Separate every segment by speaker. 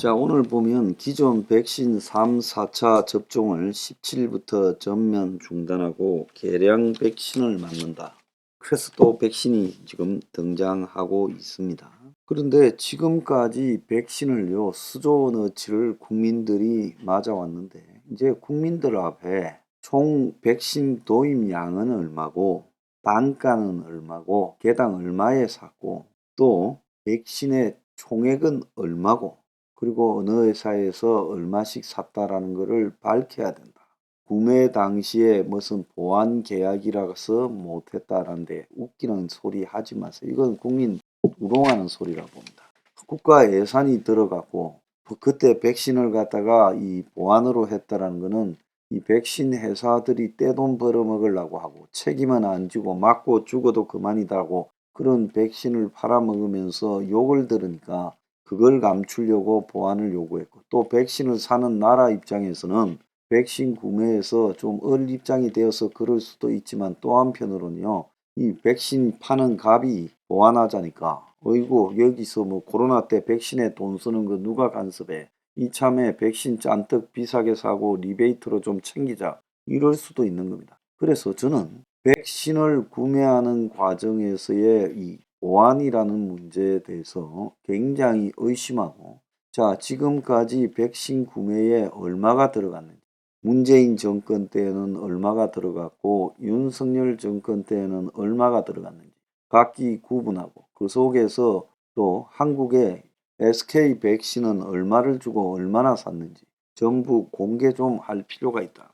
Speaker 1: 자, 오늘 보면 기존 백신 3, 4차 접종을 17일부터 전면 중단하고 개량 백신을 맞는다. 그래서 또 백신이 지금 등장하고 있습니다. 그런데 지금까지 백신을요, 수조원어치를 국민들이 맞아왔는데, 이제 국민들 앞에 총 백신 도입량은 얼마고, 단가는 얼마고, 개당 얼마에 샀고, 또 백신의 총액은 얼마고, 그리고 어느 회사에서 얼마씩 샀다라는 것을 밝혀야 된다. 구매 당시에 무슨 보안 계약이라서 못했다라는데 웃기는 소리 하지 마세요. 이건 국민 우롱하는 소리라고 봅니다. 국가 예산이 들어갔고 그때 백신을 갖다가 이 보안으로 했다라는 거는 이 백신 회사들이 떼돈 벌어먹으려고 하고 책임은 안 지고 맞고 죽어도 그만이다고 그런 백신을 팔아먹으면서 욕을 들으니까 그걸 감추려고 보안을 요구했고 또 백신을 사는 나라 입장에서는 백신 구매에서 좀 입장이 되어서 그럴 수도 있지만 또 한편으로는요. 이 백신 파는 값이 보완하자니까 어이구 여기서 뭐 코로나 때 백신에 돈 쓰는 거 누가 간섭해 이참에 백신 잔뜩 비싸게 사고 리베이트로 좀 챙기자 이럴 수도 있는 겁니다. 그래서 저는 백신을 구매하는 과정에서의 이 보안이라는 문제에 대해서 굉장히 의심하고 자 지금까지 백신 구매에 얼마가 들어갔는지 문재인 정권 때에는 얼마가 들어갔고 윤석열 정권 때에는 얼마가 들어갔는지 각기 구분하고 그 속에서 또 한국의 SK 백신은 얼마를 주고 얼마나 샀는지 전부 공개 좀 할 필요가 있다.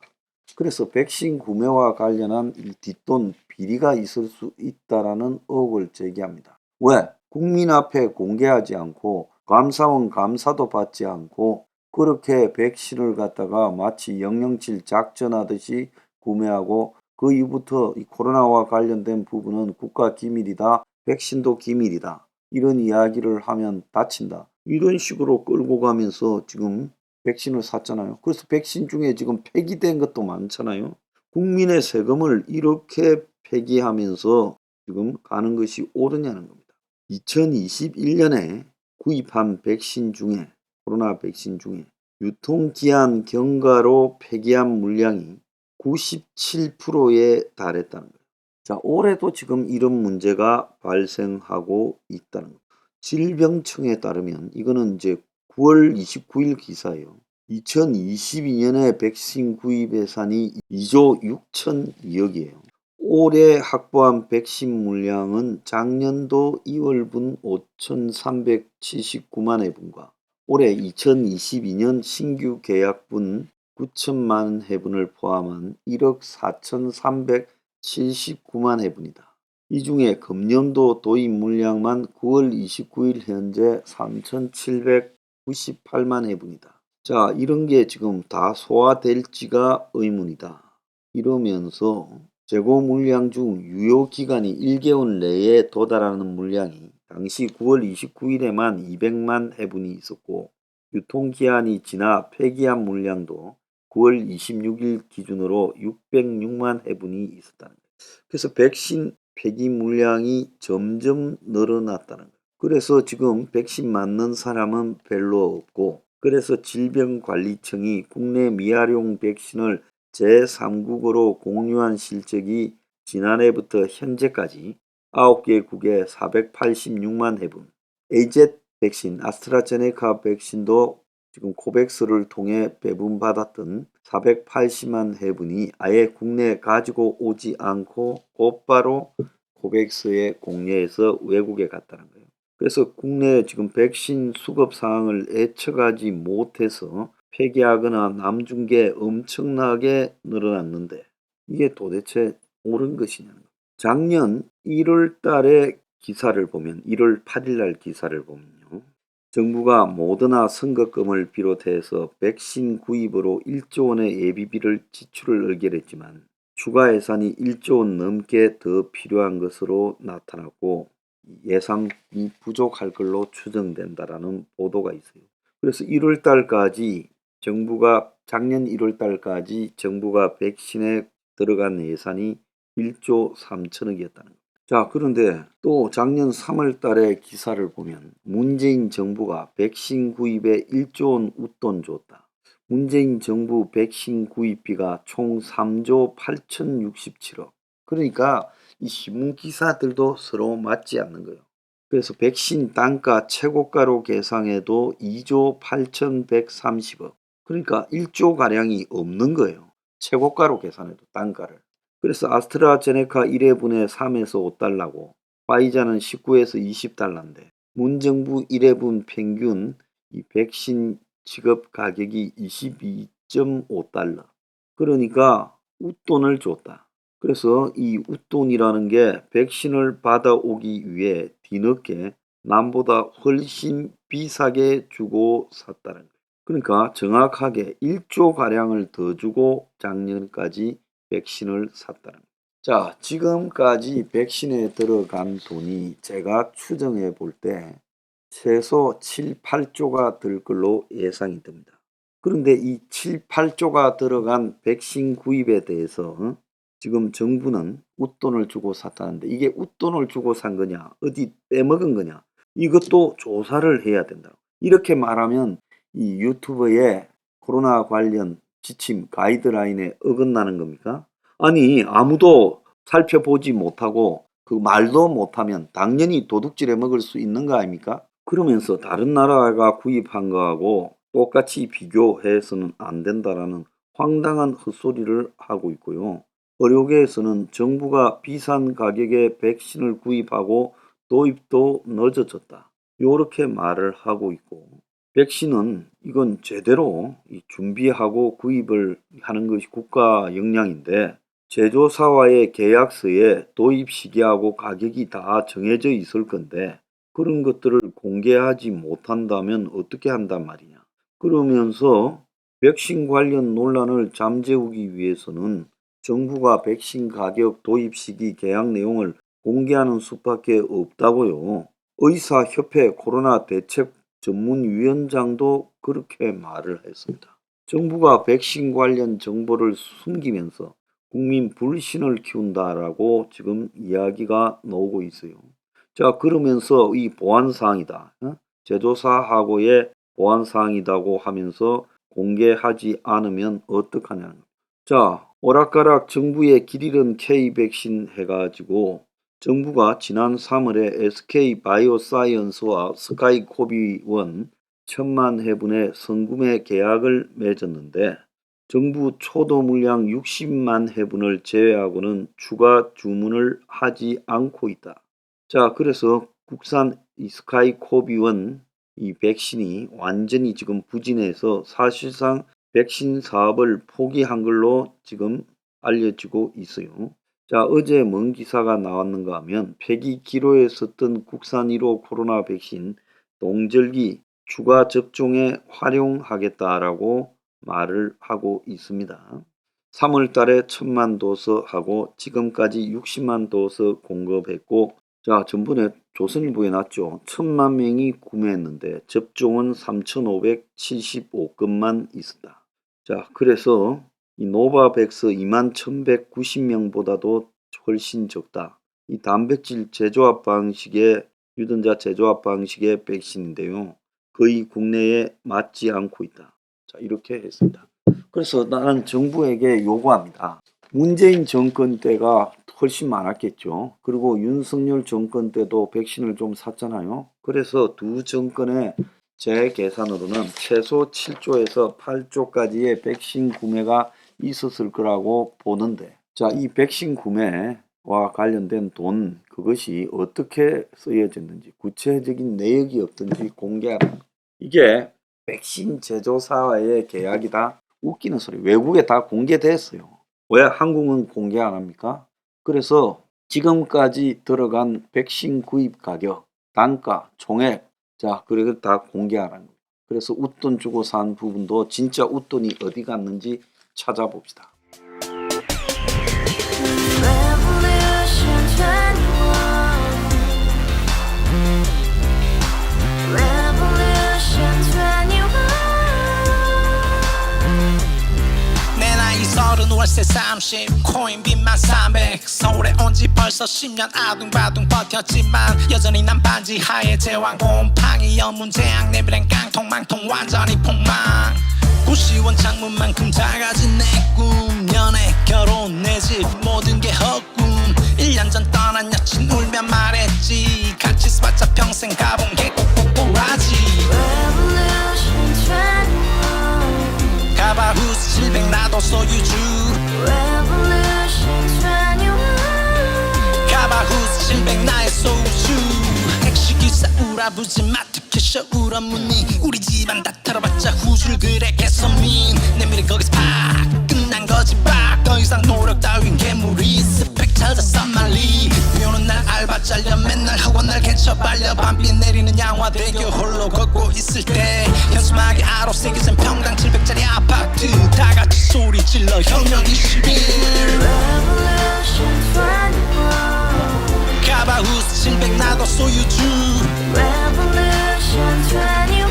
Speaker 1: 그래서 백신 구매와 관련한 이 뒷돈 비리가 있을 수 있다라는 의혹을 제기합니다. 왜? 국민 앞에 공개하지 않고 감사원 감사도 받지 않고 그렇게 백신을 갖다가 마치 007 작전하듯이 구매하고 그 이후부터 이 코로나와 관련된 부분은 국가 기밀이다. 백신도 기밀이다. 이런 이야기를 하면 다친다. 이런 식으로 끌고 가면서 지금 백신을 샀잖아요. 그래서 백신 중에 지금 폐기된 것도 많잖아요. 국민의 세금을 이렇게 폐기하면서 지금 가는 것이 옳으냐는 겁니다. 2021년에 구입한 백신 중에 코로나 백신 중에 유통기한 경과로 폐기한 물량이 97%에 달했다는 거예요. 자, 올해도 지금 이런 문제가 발생하고 있다는 거예요. 질병청에 따르면 이거는 이제 9월 29일 기사예요. 2022년에 백신 구입 예산이 2조 6천억이에요. 올해 확보한 백신 물량은 작년도 2월분 5,379만 회분과 올해 2022년 신규 계약분 9천만 회분을 포함한 1억 4,379만 회분이다. 이 중에 금년도 도입 물량만 9월 29일 현재 3,798만 회분이다. 자, 이런 게 지금 다 소화될지가 의문이다. 이러면서 재고 물량 중 유효 기간이 1개월 내에 도달하는 물량이 당시 9월 29일에만 200만 회분이 있었고 유통기한이 지나 폐기한 물량도 9월 26일 기준으로 606만 회분이 있었다는 거예요. 그래서 백신 폐기 물량이 점점 늘어났다는 거예요. 그래서 지금 백신 맞는 사람은 별로 없고 그래서 질병관리청이 국내 미활용 백신을 제3국으로 공유한 실적이 지난해부터 현재까지 9개국에 486만 회분, AZ 백신, 아스트라제네카 백신도 지금 코백스를 통해 배분받았던 480만 회분이 아예 국내에 가지고 오지 않고 곧바로 코백스에 공유해서 외국에 갔다는 거예요. 그래서 국내에 지금 백신 수급 상황을 예측하지 못해서 폐기하거나 남준 게 엄청나게 늘어났는데 이게 도대체 옳은 것이냐는 거예요. 작년 1월 달에 기사를 보면 1월 8일 날 기사를 보면요. 정부가 모더나 선거금을 비롯해서 백신 구입으로 1조 원의 예비비를 지출을 의결했지만 추가 예산이 1조 원 넘게 더 필요한 것으로 나타났고 예산이 부족할 걸로 추정된다라는 보도가 있어요. 그래서 1월 달까지 작년 1월 달까지 정부가 백신에 들어간 예산이 1조 3천억이었다는 거예요. 자, 그런데 또 작년 3월 달에 기사를 보면 문재인 정부가 백신 구입에 1조 원 웃돈 줬다. 문재인 정부 백신 구입비가 총 3조 8,067억. 그러니까 이 신문 기사들도 서로 맞지 않는 거예요. 그래서 백신 단가 최고가로 계상해도 2조 8,130억. 그러니까 1조 가량이 없는 거예요. 최고가로 계산해도 단가를. 그래서 아스트라제네카 1회분에 3에서 5달러고 파이자는 19에서 20달러인데 문정부 1회분 평균 이 백신 지급 가격이 22.5달러. 그러니까 웃돈을 줬다. 그래서 이 웃돈이라는 게 백신을 받아오기 위해 뒤늦게 남보다 훨씬 비싸게 주고 샀다는 거예요. 그러니까 정확하게 1조 가량을 더 주고 작년까지 백신을 샀다는 거예요. 자, 지금까지 백신에 들어간 돈이 제가 추정해 볼 때 최소 7, 8조가 들 걸로 예상이 됩니다. 그런데 이 7, 8조가 들어간 백신 구입에 대해서 지금 정부는 웃돈을 주고 샀다는데 이게 웃돈을 주고 산 거냐, 어디 빼먹은 거냐, 이것도 조사를 해야 된다. 이렇게 말하면 이 유튜브에 코로나 관련 지침 가이드라인에 어긋나는 겁니까? 아니, 아무도 살펴보지 못하고 그 말도 못하면 당연히 도둑질해 먹을 수 있는 거 아닙니까? 그러면서 다른 나라가 구입한 거하고 똑같이 비교해서는 안 된다라는 황당한 헛소리를 하고 있고요. 의료계에서는 정부가 비싼 가격에 백신을 구입하고 도입도 늦어졌다. 요렇게 말을 하고 있고, 백신은 이건 제대로 준비하고 구입을 하는 것이 국가 역량인데 제조사와의 계약서에 도입 시기하고 가격이 다 정해져 있을 건데 그런 것들을 공개하지 못한다면 어떻게 한단 말이냐. 그러면서 백신 관련 논란을 잠재우기 위해서는 정부가 백신 가격, 도입 시기, 계약 내용을 공개하는 수밖에 없다고요. 의사협회 코로나 대책 전문위원장도 그렇게 말을 했습니다. 정부가 백신 관련 정보를 숨기면서 국민 불신을 키운다라고 지금 이야기가 나오고 있어요. 자, 그러면서 이 보안사항이다. 제조사하고의 보안사항이라고 하면서 공개하지 않으면 어떡하냐는 거예요. 자, 오락가락 정부의 길 잃은 K-백신 해가지고 정부가 지난 3월에 SK바이오사이언스와 스카이코비1 1,000만 회분의 선구매 계약을 맺었는데 정부 초도 물량 60만 회분을 제외하고는 추가 주문을 하지 않고 있다. 자, 그래서 국산 이 스카이코비1 이 백신이 완전히 지금 부진해서 사실상 백신 사업을 포기한 걸로 지금 알려지고 있어요. 자, 어제 뭔 기사가 나왔는가 하면 폐기 기로에 섰던 국산 1호 코로나 백신 동절기 추가 접종에 활용하겠다라고 말을 하고 있습니다. 3월 달에 1,000만 도스 하고 지금까지 60만 도스 공급했고, 자, 전번에 조선일보에 났죠. 1,000만 명이 구매했는데 접종은 3,575건만 있었다. 자, 그래서 이 노바백스 21,190명보다도 훨씬 적다. 이 단백질 제조합 방식의 유전자 제조합 방식의 백신인데요. 거의 국내에 맞지 않고 있다. 자, 이렇게 했습니다. 그래서 나는 정부에게 요구합니다. 문재인 정권 때가 훨씬 많았겠죠. 그리고 윤석열 정권 때도 백신을 좀 샀잖아요. 그래서 두 정권의 제 계산으로는 최소 7조에서 8조까지의 백신 구매가 있었을 거라고 보는데, 자, 이 백신 구매와 관련된 돈, 그것이 어떻게 쓰여졌는지 구체적인 내역이 없든지 공개하라. 이게 백신 제조사와의 계약이다. 웃기는 소리. 외국에 다 공개됐어요. 왜 한국은 공개 안 합니까? 그래서 지금까지 들어간 백신 구입 가격, 단가, 총액, 자, 그리고 다 공개하라는 거예요. 그래서 웃돈 주고 산 부분도 진짜 웃돈이 어디 갔는지 찾아봅시다.
Speaker 2: Man, I ain't saw the new 월세 30 코인빚만 300 서울에 온 지 벌써 10년 아둥바둥 버텼지만 여전히 난 반지 하에 제왕 곰팡이 연문제약 내비랭 깡통망통 완전히 폭망 고시원 창문만큼 작아진 내 꿈 연애 결혼 내 집 모든 게 헛꿈 1년 전 떠난 여친 울며 말했지 같이 써봤자 평생 가본 게 꼭꼭꼭하지
Speaker 3: Revolution 21
Speaker 2: 가바후스 700 나도 소유주
Speaker 3: Revolution 21
Speaker 2: 가바후스 700 나의 소주 택시기사 우라부지 마트 캐셔 울어무니 우리 집안 다 털어봤자 후줄 그래 개선민 내 미래 거기서 팍 끝난 거지 팍더 이상 노력 따윈 괴물이 스펙 찾아서 말리 비오는 날 알바 잘려 맨날 학원 날 개쳐 발려 밤비 내리는 양화대교 홀로 걷고 있을 때 현수막에 아로 새겨진 평당 700짜리 아파트 다같이 소리 질러 혁명 21
Speaker 3: Revolution 21
Speaker 2: 가바후스 700 나도 소유주
Speaker 3: Revolution 21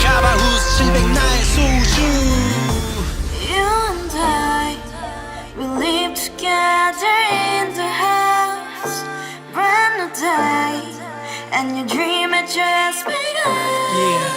Speaker 2: 가바후스 700 나의 소주
Speaker 3: You and I, we live together in the house brand new day and your dream had just begun
Speaker 2: Yeah